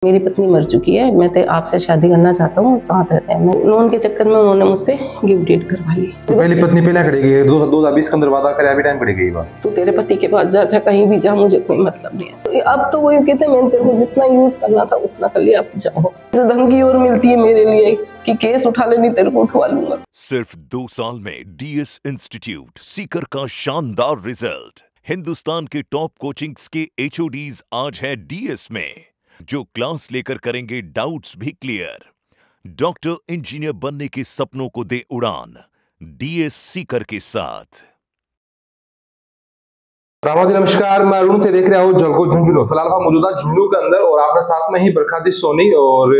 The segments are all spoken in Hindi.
मेरी पत्नी मर चुकी है, मैं तो आपसे शादी करना चाहता हूँ, साथ रहते हैं। लोन के चक्कर में उन्होंने मुझसे गिफ्ट डीड करवा ली। तो पहली पत्नी पहले खड़ेगी 2020 के अंदर वादा करे, अभी टाइम खड़ेगी ये बात। तू तेरे पति के पास जा कहीं भी जा, मुझे कोई मतलब नहीं है। तो अब तो वो कहते हैं मैंने तेरे को जितना यूज करना था उतना कर लिया, अब जाओ। धमकी और मिलती है मेरे लिए कि केस उठा ले, नहीं तेरे को उठवा लूंगा। सिर्फ 2 साल में डीएस इंस्टीट्यूट सीकर का शानदार रिजल्ट। हिंदुस्तान के टॉप कोचिंग्स के एचओडीज आज है डीएस में, जो क्लास लेकर करेंगे डाउट्स भी क्लियर। डॉक्टर इंजीनियर बनने के सपनों को दे उड़ान डीएस सीकर के साथ। रामाजी नमस्कार, मैं अरुण थे, देख रहे हो जलको झुंझुनू। फिलहाल हम मौजूदा झुंझुनू के अंदर और आपके साथ में ही बरखा जी सोनी। और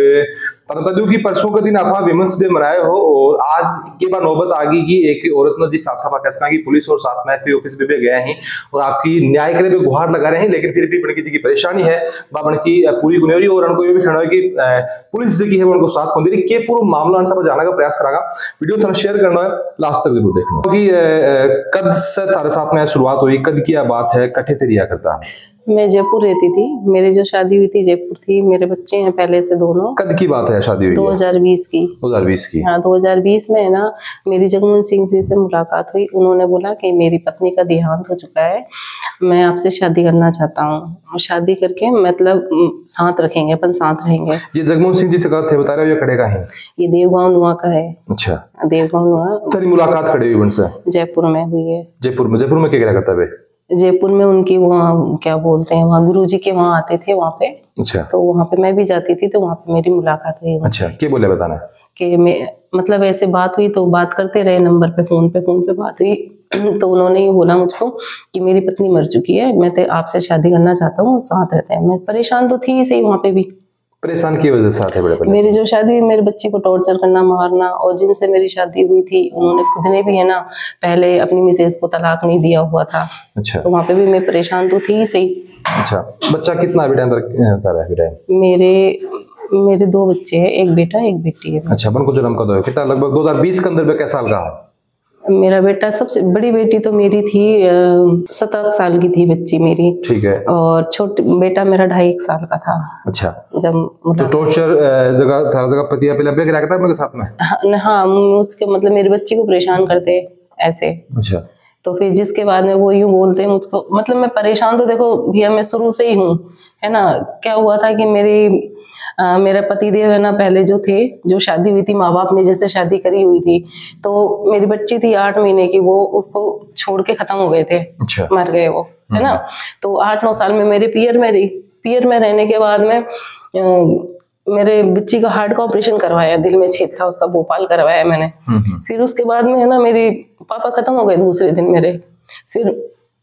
बता दूं कि परसों के दिन आप विमेंस डे मनाए हो और आज के बाद नौबत आ गई कि एक औरत ने जी साफ साफ कहना की पुलिस और साथ में एसपी ऑफिस में भी गए हैं और आपकी न्याय के लिए गुहार लगा रहे हैं, लेकिन फिर भी बड़की जी की परेशानी है की पूरी गुनेरी और उनको ये भी कहना है कि पुलिस जी की है उनको साथ को दे के पूरा मामला सब जानने का प्रयास करागा। वीडियो थोड़ा शेयर करना है, लास्ट तक जरूर देखना, क्योंकि कद से तारे साथ में शुरुआत हुई, कद की बात है, कठे तेरिया करता है। मैं जयपुर रहती थी, मेरी जो शादी हुई थी जयपुर थी, मेरे बच्चे हैं पहले से दोनों। कद की बात है शादी हुई? 2020 की। 2020 की? हाँ, 2020 में है ना, मेरी जगमोहन सिंह जी से मुलाकात हुई। उन्होंने बोला कि मेरी पत्नी का देहांत हो चुका है, मैं आपसे शादी करना चाहता हूँ। शादी करके मतलब साथ रखेंगे, अपन साथ रहेंगे। ये जगमोहन सिंह जी से कहा थे, बता रहे हो ये खड़े का है? ये देवगांव नुआ का है। अच्छा, देवगांव नुआ। तेरी मुलाकात खड़े हुई उनसे? जयपुर में हुई है। जयपुर में क्या करता है? जयपुर में उनकी वहाँ क्या बोलते हैं, वहाँ गुरुजी के वहाँ आते थे वहाँ पे। अच्छा। तो वहाँ पे मैं भी जाती थी, तो वहाँ पे मेरी मुलाकात हुई। अच्छा, क्या बोले बताना? कि मैं मतलब ऐसे बात हुई, तो बात करते रहे नंबर पे, फोन पे बात हुई। तो उन्होंने ये बोला मुझको कि मेरी पत्नी मर चुकी है, मैं तो आपसे शादी करना चाहता हूँ, साथ रहते हैं। मैं परेशान तो थी सही, वहाँ पे भी परेशान की वजह से आते बड़े। मेरी जो शादी हुई, मेरे बच्ची को टॉर्चर करना, मारना, और जिनसे मेरी शादी हुई थी उन्होंने खुद ने भी है ना पहले अपनी मिसेज को तलाक नहीं दिया हुआ था। अच्छा। तो वहाँ पे भी मैं परेशान तो थी सही। अच्छा, बच्चा कितना अभी टाइम? मेरे 2 बच्चे हैं, एक बेटा एक बेटी है। अच्छा, अपन को जन्म कब हुआ? कितना? लगभग 2020 के अंदर क्या साल का है? मेरा बेटा, सबसे बड़ी बेटी तो मेरी थी 17 साल की थी बच्ची मेरी। ठीक है। और छोटे बेटा मेरा 2.5 साल का था। अच्छा। जब तो टॉर्चर जगह पति करता मेरे साथ में? हाँ, उसके मतलब मेरी बच्ची को परेशान करते ऐसे। अच्छा। तो फिर जिसके बाद में वो यूं बोलते हैं मुझको, मतलब मैं परेशान तो देखो भैया मैं शुरू से ही हूँ, है ना। क्या हुआ था कि मेरा पति देव है ना, पहले जो थे, जो शादी हुई थी माँ बाप ने जैसे शादी करी हुई थी, तो मेरी बच्ची थी 8 महीने की, वो उसको छोड़ के खत्म हो गए थे। अच्छा। मर गए वो, है ना। तो 8-9 साल में मेरे पियर में रही। पियर में रहने के बाद में मेरे बच्ची का हार्ट का ऑपरेशन करवाया, दिल में छेद था उसका, भोपाल करवाया मैंने। फिर उसके बाद में है ना, मेरे पापा खत्म हो गए दूसरे दिन मेरे। फिर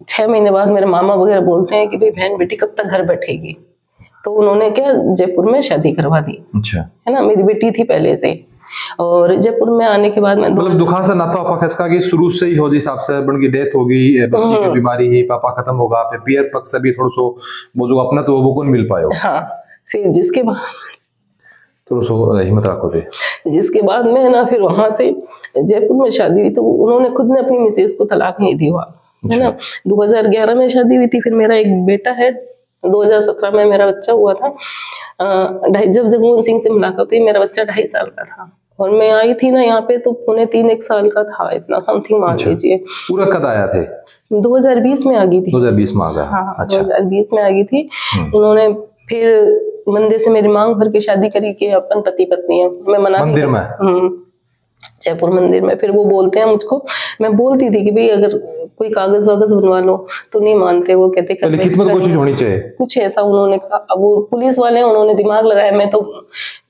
6 महीने बाद मेरे मामा वगैरह बोलते हैं कि भाई बहन बेटी कब तक घर बैठेगी, तो उन्होंने क्या जयपुर में शादी करवा दी। अच्छा। है ना, मेरी बेटी थी पहले से। और जयपुर में आने के बाद में मतलब दुखा सा नाता पापा की शुरू से ही हो, जिस हिसाब से बन की डेथ होगी, बच्ची की बीमारी ही, पापा खत्म होगा, फिर पियर पक्ष से भी थोड़ा सो वो जो अपना तो वो कौन मिल पायो। हाँ, फिर जिसके बाद थोड़ा सो हिम्मत रखो थे। जिसके बाद में है ना, फिर वहां से जयपुर में शादी हुई, तो उन्होंने खुद ने अपनी मिसेज को तलाक नहीं दी हुआ, है ना। 2011 में शादी हुई थी। फिर मेरा एक बेटा है, 2017 में मेरा बच्चा हुआ था। जब जगमोहन सिंह से मुलाकात हुई, मेरा बच्चा 2.5 साल का था, और मैं आई थी ना यहाँ पे तो पौने 3-1 साल का था, इतना समथिंग मान लीजिए। पूरा कद आया थे? 2020 में आ गई थी। 2020 में आ गया? हाँ। अच्छा। 2020 में आ गई थी। उन्होंने फिर मंदिर से मेरी मांग भर के शादी करी कि अपन पति पत्नी है। मैं मना मंदिर में? जयपुर मंदिर में। फिर वो बोलते हैं मुझको, मैं बोलती थी कि भाई अगर कोई कागज वागज बनवा लो, तो नहीं मानते। वो कहते कुछ होनी चाहिए, कुछ ऐसा उन्होंने कहा। अब वो पुलिस वाले उन्होंने दिमाग लगाया, मैं तो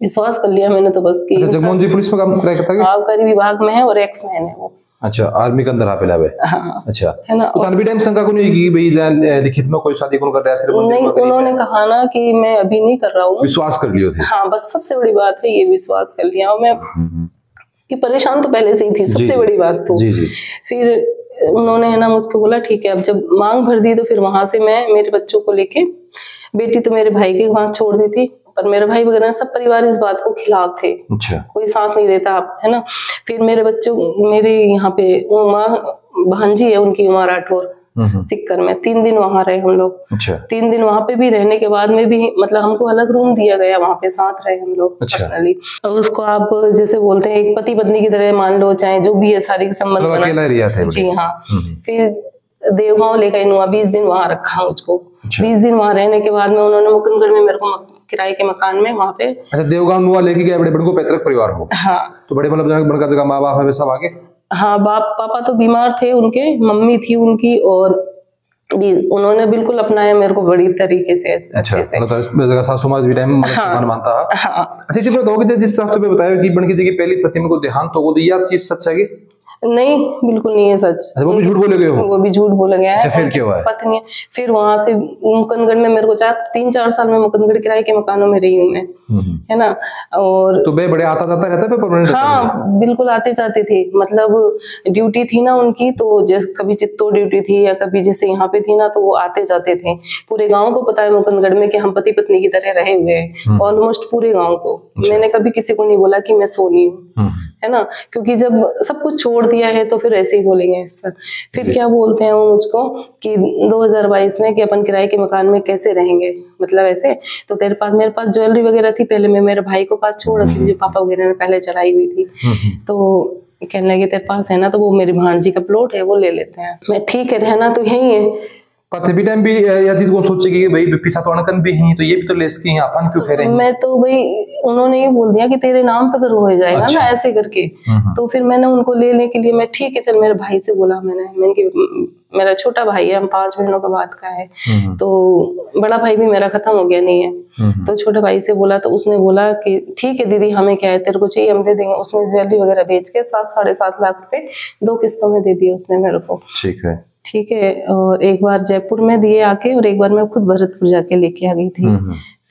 विश्वास कर लिया मैंने तो बस की। जगमोहन जी पुलिस में काम करता है? आबकारी विभाग में है और एक्समैन है वो। अच्छा, आर्मी के अंदर आप है? हाँ। अच्छा, है ना। तो तनवी टाइम शंका को नहीं की भाई लिखित में कोई शादी कौन कर रहा है? सिर्फ नहीं, उन्होंने कहा ना कि मैं अभी नहीं कर रहा हूँ। विश्वास कर लियो थे? हाँ, बस सबसे बड़ी बात है ये, विश्वास कर लिया। और मैं कि परेशान तो पहले से ही थी, सबसे बड़ी बात तो। फिर उन्होंने है ना मुझको बोला ठीक है, अब जब मांग भर दी तो फिर वहां से मैं मेरे बच्चों को लेके, बेटी तो मेरे भाई के वहां छोड़ दी थी, पर मेरे भाई वगैरह सब परिवार इस बात को खिलाफ थे। अच्छा। कोई साथ नहीं देता, आप है ना। फिर मेरे बच्चों, मेरे यहाँ पे भांजी है उनकी, उमा राठौर, सिक्कर में 3 दिन वहां रहे हम लोग। अच्छा। 3 दिन वहां पे भी रहने के बाद में भी मतलब हमको अलग रूम दिया गया, वहां पे साथ रहे हम लोग पर्सनली। और उसको आप जैसे बोलते हैं एक पति पत्नी की तरह मान लो, चाहे जो भी है सारे संबंध अकेला रिया थे। जी हाँ। फिर देवगांव लेकर इन हुआ, 20 दिन वहां रखा मुझको। 20 दिन वहां रहने के बाद में उन्होंने मुकुंदगढ़ में मेरे को किराए के मकान में वहां पे। अच्छा, देवगांव नुआ लेके गए, बड़े बड़े को पैतृक परिवार हो। हाँ। तो बड़े मतलब बड़का जगह माँ बाप है सब आगे। हाँ, पापा तो बीमार थे उनके, मम्मी थी उनकी, और उन्होंने बिल्कुल अपनाया मेरे को बड़ी तरीके से अच्छे से। मतलब सासू माँ भी टाइम मानता है। हाँ। अच्छा, जिस हिसाब से बताया कि बणकी जी की पहली पत्नी को देहांत हो गया, यह चीज सच है? नहीं, बिल्कुल नहीं है सच। वो भी झूठ बोले गए हो? वो भी झूठ बोला गया है। अच्छा, फिर क्या हुआ है? पत्नी फिर वहां से मुकुंदगढ़ में मेरे को 3-4 साल में मुकुंदगढ़ किराए के मकानों में रही हूँ मैं, है ना। और तो बड़े आता जाता रहता है परमानेंट? हाँ, बिल्कुल आते जाते थे। मतलब ड्यूटी थी ना उनकी, तो जैसे कभी चित्तौड़ ड्यूटी थी या कभी जैसे यहाँ पे थी ना, तो वो आते जाते थे। पूरे गाँव को पता है मुकुंदगढ़ में कि हम पति पत्नी की तरह रहे हुए हैं, ऑलमोस्ट पूरे गाँव को। मैंने कभी किसी को नहीं बोला कि मैं सोनी हूँ, है ना, क्योंकि जब सब कुछ छोड़ दिया है तो फिर ऐसे ही बोलेंगे सर। फिर क्या बोलते हैं वो मुझको कि 2022 में कि अपन किराए के मकान में कैसे रहेंगे, मतलब ऐसे। तो तेरे पास, मेरे पास ज्वेलरी वगैरह थी, पहले मैं मेरे भाई को पास छोड़ रखी थी, जो पापा वगैरह ने पहले चढ़ाई हुई थी। तो कहने लगे तेरे पास है ना, तो वो मेरी भांजी का प्लॉट है, वो ले लेते हैं। मैं ठीक है, रहना तो यही है। पति भी टाइम भी यह चीज को सोचेगी कि भाई पिछा तो अनकन भी हैं, तो ये भी तो लेस की हैं, अपन क्यों कह रहे हैं? मैं तो भाई, उन्होंने ये बोल दिया कि तेरे नाम पे करो हो जाएगा। अच्छा। ना ऐसे करके। तो फिर मैंने उनको लेने के लिए, मैं ठीक है चल, मेरे भाई से बोला मैंने कि मेरा छोटा भाई है, हम 5 बहनों के बाद का है, तो बड़ा भाई भी मेरा खत्म हो गया नहीं है। तो छोटे भाई से बोला, तो उसने बोला कि ठीक है दीदी, हमें क्या है, तेरे को चाहिए हम दे देंगे। उसने ज्वेलरी वगैरह बेच के 7-7.5 लाख रुपए 2 किस्तों में दे दिए उसने मेरे को। ठीक है। और एक बार जयपुर में दिए आके, और एक बार मैं खुद भरतपुर जाके लेके आ गई थी।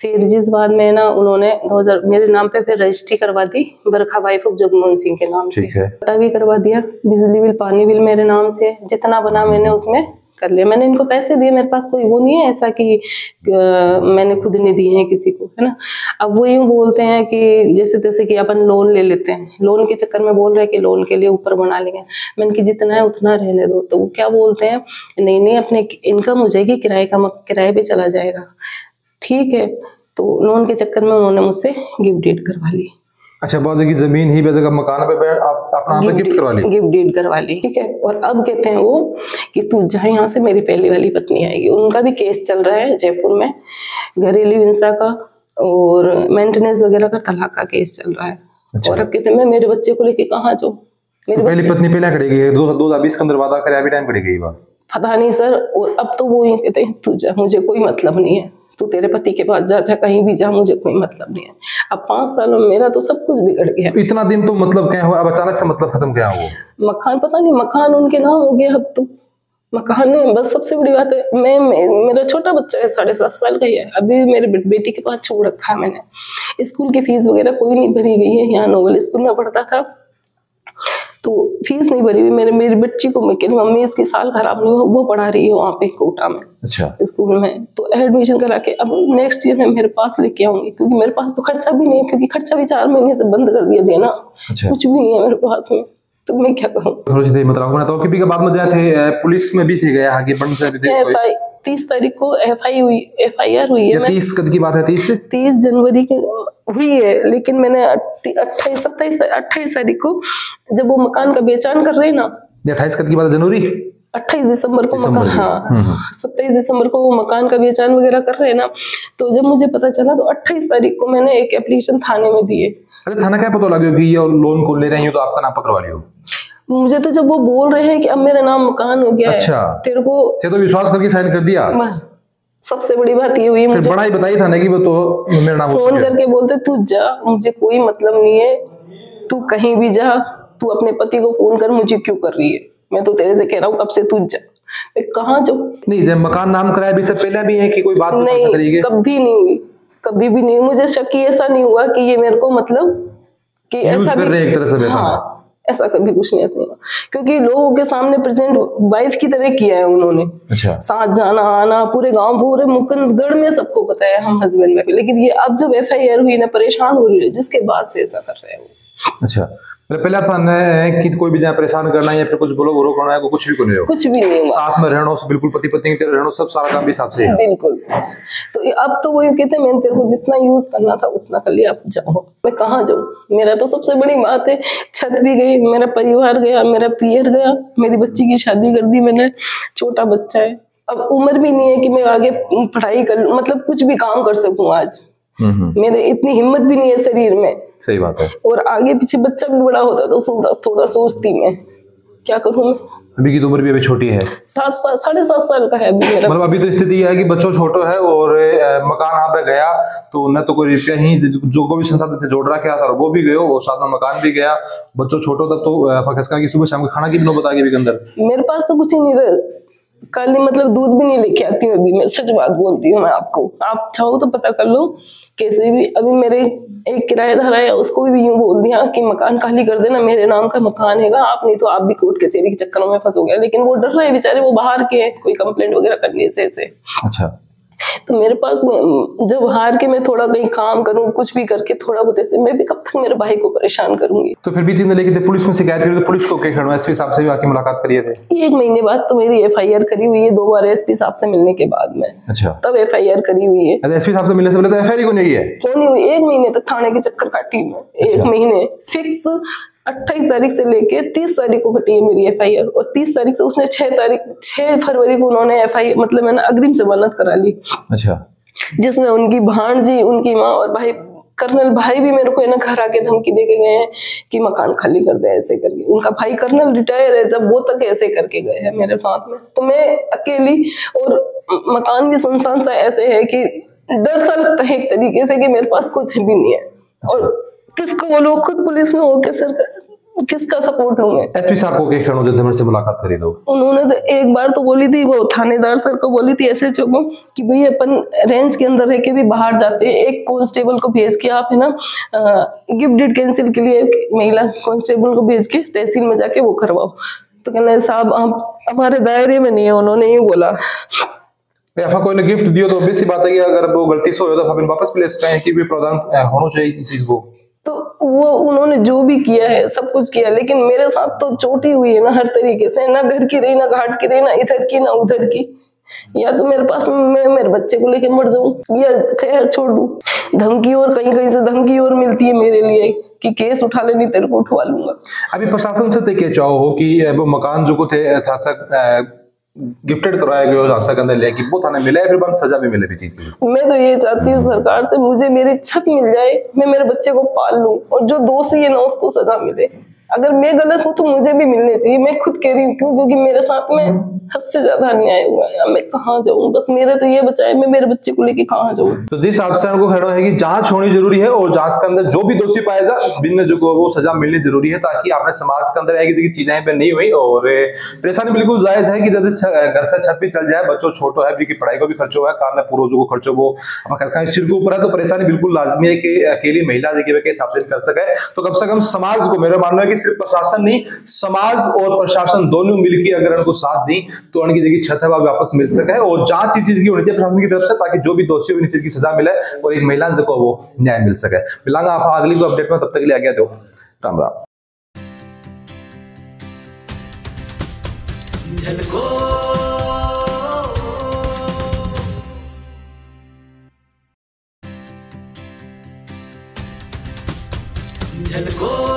फिर जिस बात में ना उन्होंने 2000 मेरे नाम पे फिर रजिस्ट्री करवा दी, बरखा वाइफ ऑफ जगमोहन सिंह के नाम से। पता भी करवा दिया, बिजली बिल पानी बिल मेरे नाम से, जितना बना मैंने उसमें कर लिया। मैंने इनको पैसे दिए, मेरे पास कोई वो नहीं है ऐसा कि मैंने खुद नहीं दिए हैं किसी को, है ना। अब वो यूँ बोलते हैं कि जैसे तैसे कि अपन लोन ले लेते हैं, लोन के चक्कर में बोल रहे हैं कि लोन के लिए ऊपर बना लेंगे। मैंने कि जितना है उतना रहने दो। तो वो क्या बोलते हैं, नहीं अपने इनकम हो जाएगी, किराए पे चला जाएगा। ठीक है, तो लोन के चक्कर में उन्होंने मुझसे गिफ्ट डीड करवा ली। अच्छा, बाजू की जमीन ही बेजगह मकान पे आप अपना गिफ्ट करवा ली? गिफ्ट डीड करवा ली, ठीक है। और अब कहते हैं वो कि तू जा यहाँ से, मेरी पहली वाली पत्नी आएगी। उनका भी केस चल रहा है जयपुर में, घरेलू हिंसा का और मेंटेनेंस वगैरह का, तलाक का केस चल रहा है। अच्छा। और अब कहते हैं मैं मेरे बच्चे को लेके कहाँ जाऊँ? मेरी पहली पत्नी पहले खड़ेगी, 2020 के अंदर वादा करे, अभी टाइम खड़ेगी बात, पता नहीं सर। और अब तो वो ये कहते हैं तू जा, मुझे कोई मतलब नहीं है, तू तेरे पति के पास जा कहीं भी जा, मुझे कोई मतलब नहीं है। अब 5 सालों में मेरा तो सब कुछ बिगड़ गया। इतना दिन तो मतलब क्या हुआ, अब अचानक से मतलब खत्म क्या हुआ? मकान, पता नहीं, मकान उनके नाम हो गया अब तो। मकान में बस सबसे बड़ी बात है, मेरा छोटा बच्चा है, 7.5 साल का ही है, अभी मेरे बेटी के पास छोड़ रखा है मैंने। स्कूल की फीस वगैरह कोई नहीं भरी गई है, यहाँ नोबल स्कूल में पढ़ता था तो फीस नहीं भरी हुई। मेरी बच्ची को मैं कह रही मम्मी इसकी साल खराब नहीं हो, वो पढ़ा रही है वहाँ पे कोटा में। अच्छा। स्कूल में तो एडमिशन करा के अब नेक्स्ट ईयर में मेरे पास लेके आऊंगी, क्योंकि मेरे पास तो खर्चा भी नहीं है, क्योंकि खर्चा भी 4 महीने से बंद कर दिया देना। अच्छा। कुछ भी नहीं है मेरे पास में, तो मैं क्या करूँ? थोड़ी सी मतलब कि बाद में जाए थे, पुलिस में भी थे गए आगे, 30 तारीख को FIR हुई है। 30 कद की बात है? 30 जनवरी के हुई है, लेकिन मैंने 28 तारीख को जब वो मकान का बेचान कर रहे हैं ना, 28 कद की बात है, जनवरी 28 दिसंबर को मकान, हाँ 27 दिसंबर को वो मकान का बेचान वगैरह कर रहे हैं ना, तो जब मुझे पता चला तो 28 तारीख को मैंने एक एप्लीकेशन थाने में दिए। अरे थाना क्या पता लगा कि ये लोन को ले रहे हैं तो आपका नाम पकड़वा लियो? मुझे तो जब वो बोल रहे हैं कि अब मेरा नाम मकान हो गया अच्छा। है, तेरे को तो विश्वास करके साइन कर दिया? बस सबसे बड़ी बात ये हुई। मुझे बड़ा ही बताई था ना कि वो तो मेरा नाम फोन करके बोलते तू जा, मुझे कोई मतलब नहीं है, तू कहीं भी जा, तू अपने पति को फोन कर, मुझे क्यों कर रही है, मैं तो तेरे से कह रहा हूँ कब से तू जा। मैं कहाँ जाऊँ? नहीं, जब मकान नाम कराया भी से पहले भी है कि कोई बात नहीं, कभी नहीं हुई, कभी भी नहीं। मुझे शक ही ऐसा नहीं हुआ कि ये मेरे को मतलब कि ऐसा कर रहे एक तरह से। हाँ, ऐसा कभी कुछ नहीं हुआ, क्योंकि लोगों के सामने प्रेजेंट वाइफ की तरह किया है उन्होंने। अच्छा। साथ जाना आना, पूरे गांव, पूरे मुकुंदगढ़ में सबको पता है हम हस्बैंड वाइफ। लेकिन ये अब जब FIR हुई ना, परेशान हो रही है, जिसके बाद से ऐसा कर रहे हैं वो। अच्छा, पहला था न कि कोई भी जाए परेशान करना या फिर कुछ बोलो बुरो करना है, कुछ भी नहीं हो, कुछ भी नहीं हुआ। साथ में रहना, बिल्कुल पति पत्नी के रहना, सब सारा काम भी हिसाब से है। बिल्कुल। तो अब तो वो ये कहते हैं मैंने तेरे को जितना यूज करना था उतना कर लिया, अब जाओ। मैं कहाँ जाऊँ? मेरा तो सबसे बड़ी बात है, छत भी गई, मेरा परिवार गया, मेरा पियर गया, मेरी बच्ची की शादी कर दी मैंने, छोटा बच्चा है, अब उम्र भी नहीं है कि मैं आगे पढ़ाई कर, मतलब कुछ भी काम कर सकूं आज। मेरे इतनी हिम्मत भी नहीं है शरीर में। सही बात है। और आगे पीछे बच्चा भी बड़ा होता तो थोड़ा सोचती मैं, क्या करूं मैं। अभी की तो उम्र भी अभी छोटी है, 7.5 साल का है अभी मेरा। मतलब अभी तो स्थिति है कि बच्चों छोटो है और मकान यहाँ पे गया तो न तो कोई रुपया ही जो को भी संसाधन थे जोड़ रखा था वो भी गयो, और साथ में मकान भी गया, बच्चों छोटो तब तो की सुबह शाम का खाना की भी नौबत आ गई अंदर। मेरे पास तो कुछ ही नहीं रहा, कल मतलब दूध भी नहीं लेके आती हूँ अभी, मैं सच बात बोलती हूँ मैं आपको, आप चाहो तो पता कर लो कैसे भी। अभी मेरे एक किराएदार आया, उसको भी यूं बोल दिया कि मकान खाली कर देना, मेरे नाम का मकान हैगा, आप नहीं तो आप भी कोर्ट कचहरी के चक्करों में फंस हो गया। लेकिन वो डर रहे बेचारे, वो बाहर के हैं, कोई कंप्लेंट वगैरह करने से ऐसे। अच्छा। तो मेरे पास जब हार के मैं थोड़ा कहीं काम करूं, कुछ भी करके थोड़ा बहुत ऐसे, मैं भी कब तक मेरे भाई को परेशान करूंगी। तो फिर भी जिंदा लेके पुलिस में शिकायत करी तो पुलिस को क्या करना, एसपी साहब से भी आके मुलाकात करिए थे? 1 महीने बाद तो मेरी FIR करी हुई है, 2 बार एसपी साहब से मिलने के बाद में। अच्छा। तब FIR करी हुई है। एसपी साहब से मिलने से पहले तो FIR को नहीं है? क्यों नहीं हुई? 1 महीने तक थाने के चक्कर काटी मैं। 1 महीने फिक्स 28 तारीख से लेके 30 तारीख को कटी है मेरी FIR, और 30 तारीख से उसने 6 फरवरी को उन्होंने FIR मतलब मैंने अग्रिम जमानत करा ली। अच्छा। जिसमें उनकी भांजी, उनकी माँ और भाई, कर्नल भाई भी मेरे को है ना घर आके धमकी दे के गए हैं कि मकान खाली कर दे ऐसे करके। उनका भाई कर्नल रिटायर है, जब वो तक ऐसे करके गए हैं मेरे साथ में। तो मैं अकेली, और मकान भी सुनसान सा ऐसे है कि डर सा लगता है एक तरीके से कि मेरे पास कुछ भी नहीं है। और किसको बोलो, खुद पुलिस में होकर सरकार किसका सपोर्ट लूं मैं? एसपी साहब को क्या जो से मुलाकात करी दो? उन्होंने तो एक बार तो बोली थी, वो थानेदार सर को बोली थी ऐसे चौकों कि भाई अपन रेंज के अंदर रह के भी बाहर जाते हैं, एक कांस्टेबल को भेज के आप है ना गिफ्ट डीड कैंसिल के लिए महिला कांस्टेबल को भेज के तहसील में जाके वो करवाओ। तो कहना साहब आप हमारे दायरे में नहीं है, उन्होंने ये बोला। कोई ने गिफ्ट दियो तो obvious सी बात है कि अगर वो गलती से हो तो फिर वापस भी ले सकते हैं कि भी प्रावधान होना चाहिए इस चीज को। तो वो उन्होंने जो भी किया है सब कुछ किया, लेकिन मेरे साथ तो चोटी हुई है ना हर तरीके से, ना घर की रही, ना घाट की रही, ना इधर की ना उधर की। या तो मेरे पास मैं मेरे बच्चे को लेके मर जाऊं या शहर छोड़ दूं। धमकी और कहीं से धमकी और मिलती है मेरे लिए कि केस उठा ले, नहीं तेरे को उठवा लूंगा। अभी प्रशासन से क्या चाहो हो कि मकान जो को थे था गिफ्टेड करवाया गया आशा के अंदर लेके वो थाने मिला है, फिर सजा भी मिले भी चीज की। मैं तो ये चाहती हूँ सरकार से, मुझे मेरी छत मिल जाए, मैं मेरे बच्चे को पाल लूं, और जो दोषी है ना उसको सजा मिले। अगर मैं गलत हूँ तो मुझे भी मिलने चाहिए। मैं खुद कह रही हूँ क्यों, क्योंकि मेरे साथ में हद से ज्यादा अन्याय हुआ है। मैं कहाँ जाऊँ, बस मेरे तो ये बचा है, मैं मेरे बच्चे को लेके कहाँ जाऊँ। तो जिस हादसे को कहना है कि जांच होनी जरूरी है, और जांच के अंदर जो भी दोषी पाएगा बिन जो को वो सजा मिलनी जरूरी है, ताकि आपने समाज के अंदर आएगी चीजें पे नहीं हुई। और परेशानी बिल्कुल जायज है कि जैसे घर से छत भी चल जाए, बच्चों छोटो है, पढ़ाई को भी खर्चो है, कार में पूर्वजों को खर्चो वो सिर के ऊपर है, तो परेशानी बिल्कुल लाजमी है कि अकेली महिला देखिए हिसाब से कर सके। तो कम से कम समाज को, मेरा मानना है कि सिर्फ प्रशासन नहीं, समाज और प्रशासन दोनों मिलकर अगर उनको साथ दी तो उनकी जगह छत है वापस मिल सके। और जांच इस चीज की होनी चाहिए प्रशासन की तरफ से, ताकि जो भी दोषी हो इस चीज की सजा मिले और एक महिला को वो न्याय मिल सके। मिलांगा आप अगली को अपडेट में, तब तक के लिए आज्ञा दो, राम राम। झलको